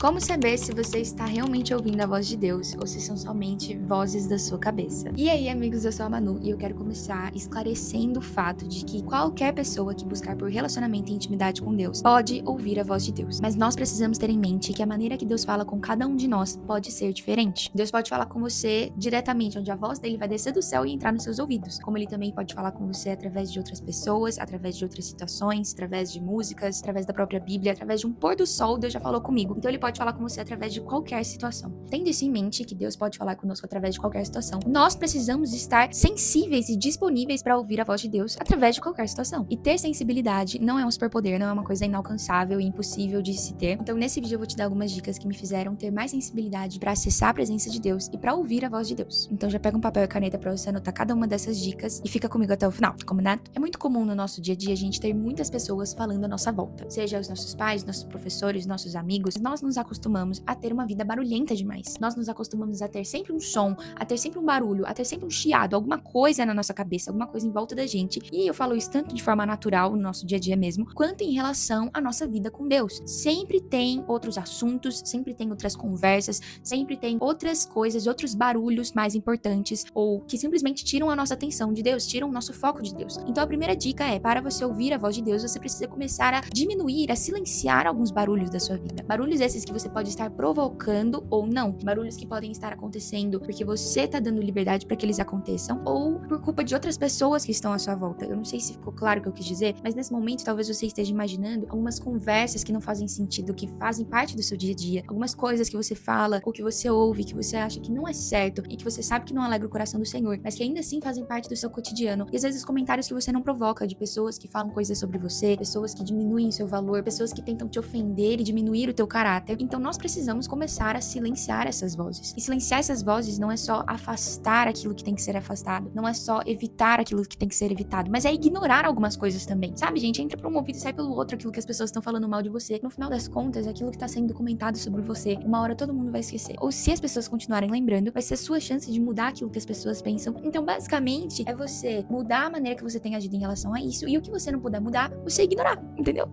Como saber se você está realmente ouvindo a voz de Deus ou se são somente vozes da sua cabeça? E aí, amigos, eu sou a Manu e eu quero começar esclarecendo o fato de que qualquer pessoa que buscar por relacionamento e intimidade com Deus pode ouvir a voz de Deus. Mas nós precisamos ter em mente que a maneira que Deus fala com cada um de nós pode ser diferente. Deus pode falar com você diretamente, onde a voz dele vai descer do céu e entrar nos seus ouvidos. Como ele também pode falar com você através de outras pessoas, através de outras situações, através de músicas, através da própria Bíblia, através de um pôr do sol, Deus já falou comigo. Então ele pode falar com você através de qualquer situação. Tendo isso em mente, que Deus pode falar conosco através de qualquer situação, nós precisamos estar sensíveis e disponíveis para ouvir a voz de Deus através de qualquer situação. E ter sensibilidade não é um superpoder, não é uma coisa inalcançável e impossível de se ter. Então nesse vídeo eu vou te dar algumas dicas que me fizeram ter mais sensibilidade para acessar a presença de Deus e para ouvir a voz de Deus. Então já pega um papel e caneta para você anotar cada uma dessas dicas e fica comigo até o final, combinado? É muito comum no nosso dia a dia a gente ter muitas pessoas falando à nossa volta, seja os nossos pais, nossos professores, nossos amigos. Nós nos acostumamos a ter uma vida barulhenta demais. Nós nos acostumamos a ter sempre um som, a ter sempre um barulho, a ter sempre um chiado, alguma coisa na nossa cabeça, alguma coisa em volta da gente. E eu falo isso tanto de forma natural, no nosso dia a dia mesmo, quanto em relação à nossa vida com Deus. Sempre tem outros assuntos, sempre tem outras conversas, sempre tem outras coisas, outros barulhos mais importantes ou que simplesmente tiram a nossa atenção de Deus, tiram o nosso foco de Deus. Então a primeira dica é, para você ouvir a voz de Deus, você precisa começar a diminuir, a silenciar alguns barulhos da sua vida. Barulhos esses que você pode estar provocando ou não. Barulhos que podem estar acontecendo porque você tá dando liberdade para que eles aconteçam ou por culpa de outras pessoas que estão à sua volta. Eu não sei se ficou claro o que eu quis dizer, mas nesse momento talvez você esteja imaginando algumas conversas que não fazem sentido, que fazem parte do seu dia a dia. Algumas coisas que você fala ou que você ouve, que você acha que não é certo e que você sabe que não alegra o coração do Senhor, mas que ainda assim fazem parte do seu cotidiano. E às vezes comentários que você não provoca, de pessoas que falam coisas sobre você, pessoas que diminuem o seu valor, pessoas que tentam te ofender e diminuir o teu caráter. Então nós precisamos começar a silenciar essas vozes. E silenciar essas vozes não é só afastar aquilo que tem que ser afastado, não é só evitar aquilo que tem que ser evitado, mas é ignorar algumas coisas também. Sabe, gente? Entra por um ouvido e sai pelo outro aquilo que as pessoas estão falando mal de você. No final das contas, aquilo que tá sendo comentado sobre você, uma hora todo mundo vai esquecer. Ou se as pessoas continuarem lembrando, vai ser a sua chance de mudar aquilo que as pessoas pensam. Então, basicamente, é você mudar a maneira que você tem agido em relação a isso, e o que você não puder mudar, você ignorar, entendeu?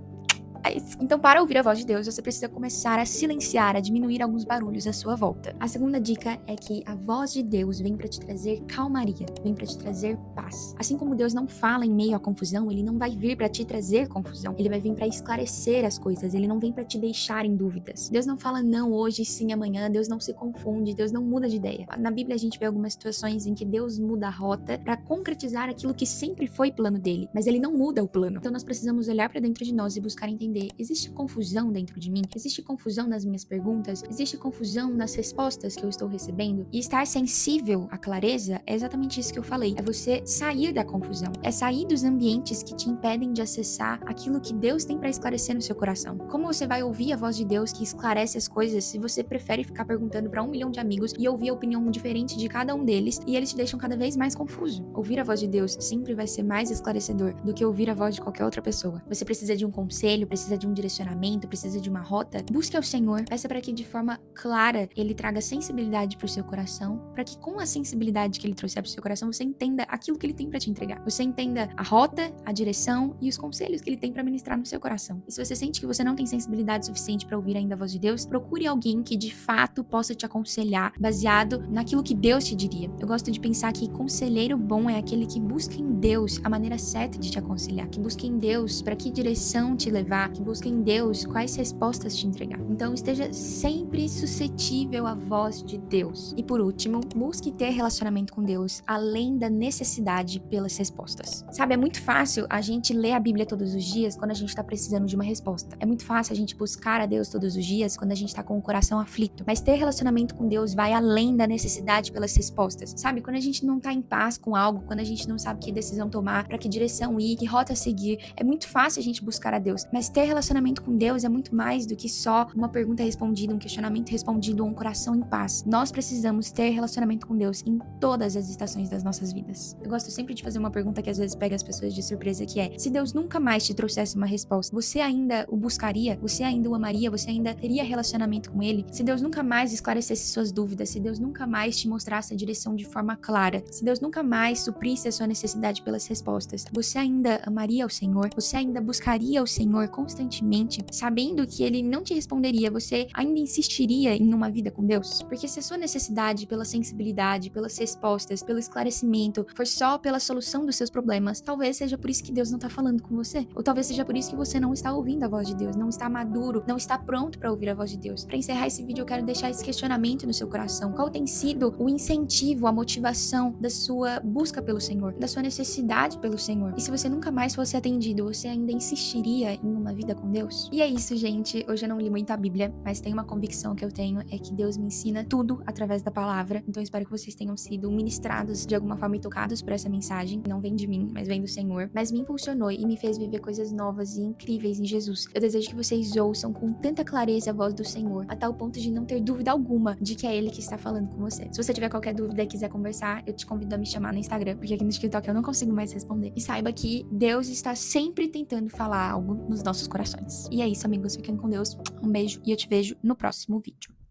É isso. Então, para ouvir a voz de Deus, você precisa começar a silenciar, a diminuir alguns barulhos à sua volta. A segunda dica é que a voz de Deus vem para te trazer calmaria, vem para te trazer paz. Assim como Deus não fala em meio à confusão, ele não vai vir para te trazer confusão. Ele vai vir para esclarecer as coisas, ele não vem para te deixar em dúvidas. Deus não fala não hoje, sim amanhã, Deus não se confunde, Deus não muda de ideia. Na Bíblia a gente vê algumas situações em que Deus muda a rota para concretizar aquilo que sempre foi plano dele, mas ele não muda o plano. Então nós precisamos olhar para dentro de nós e buscar entender: existe confusão dentro de mim? Existe confusão nas minhas perguntas? Existe confusão nas respostas que eu estou recebendo? E estar sensível à clareza é exatamente isso que eu falei. É você sair da confusão. É sair dos ambientes que te impedem de acessar aquilo que Deus tem para esclarecer no seu coração. Como você vai ouvir a voz de Deus que esclarece as coisas se você prefere ficar perguntando para 1 milhão de amigos e ouvir a opinião diferente de cada um deles e eles te deixam cada vez mais confuso? Ouvir a voz de Deus sempre vai ser mais esclarecedor do que ouvir a voz de qualquer outra pessoa. Você precisa de um conselho, precisa de um direcionamento, precisa de uma rota, busque ao Senhor, peça para que de forma clara Ele traga sensibilidade para o seu coração, para que com a sensibilidade que Ele trouxer para o seu coração, você entenda aquilo que Ele tem para te entregar. Você entenda a rota, a direção e os conselhos que Ele tem para ministrar no seu coração. E se você sente que você não tem sensibilidade suficiente para ouvir ainda a voz de Deus, procure alguém que de fato possa te aconselhar, baseado naquilo que Deus te diria. Eu gosto de pensar que conselheiro bom é aquele que busca em Deus a maneira certa de te aconselhar, que busca em Deus para que direção te levar, que busca em Deus quais respostas te entregar. Então esteja sempre suscetível à voz de Deus. E por último, busque ter relacionamento com Deus além da necessidade pelas respostas. Sabe, é muito fácil a gente ler a Bíblia todos os dias quando a gente tá precisando de uma resposta. É muito fácil a gente buscar a Deus todos os dias quando a gente tá com o coração aflito. Mas ter relacionamento com Deus vai além da necessidade pelas respostas. Sabe, quando a gente não tá em paz com algo, quando a gente não sabe que decisão tomar, para que direção ir, que rota seguir, é muito fácil a gente buscar a Deus. Mas ter relacionamento com Deus é muito mais do que só uma pergunta respondida, um questionamento respondido ou um coração em paz. Nós precisamos ter relacionamento com Deus em todas as estações das nossas vidas. Eu gosto sempre de fazer uma pergunta que às vezes pega as pessoas de surpresa, que é: se Deus nunca mais te trouxesse uma resposta, você ainda o buscaria? Você ainda o amaria? Você ainda teria relacionamento com Ele? Se Deus nunca mais esclarecesse suas dúvidas, se Deus nunca mais te mostrasse a direção de forma clara, se Deus nunca mais suprisse a sua necessidade pelas respostas, você ainda amaria o Senhor? Você ainda buscaria o Senhor com constantemente, sabendo que ele não te responderia, você ainda insistiria em uma vida com Deus? Porque se a sua necessidade pela sensibilidade, pelas respostas, pelo esclarecimento, for só pela solução dos seus problemas, talvez seja por isso que Deus não tá falando com você. Ou talvez seja por isso que você não está ouvindo a voz de Deus, não está maduro, não está pronto para ouvir a voz de Deus. Para encerrar esse vídeo, eu quero deixar esse questionamento no seu coração. Qual tem sido o incentivo, a motivação da sua busca pelo Senhor, da sua necessidade pelo Senhor? E se você nunca mais fosse atendido, você ainda insistiria em uma vida com Deus? E é isso, gente. Hoje eu não li muito a Bíblia, mas tem uma convicção que eu tenho, é que Deus me ensina tudo através da palavra. Então eu espero que vocês tenham sido ministrados de alguma forma e tocados por essa mensagem. Não vem de mim, mas vem do Senhor. Mas me impulsionou e me fez viver coisas novas e incríveis em Jesus. Eu desejo que vocês ouçam com tanta clareza a voz do Senhor, a tal ponto de não ter dúvida alguma de que é Ele que está falando com você. Se você tiver qualquer dúvida e quiser conversar, eu te convido a me chamar no Instagram, porque aqui no TikTok eu não consigo mais responder. E saiba que Deus está sempre tentando falar algo nos nossos corações. E é isso, amigos. Fiquem com Deus. Um beijo e eu te vejo no próximo vídeo.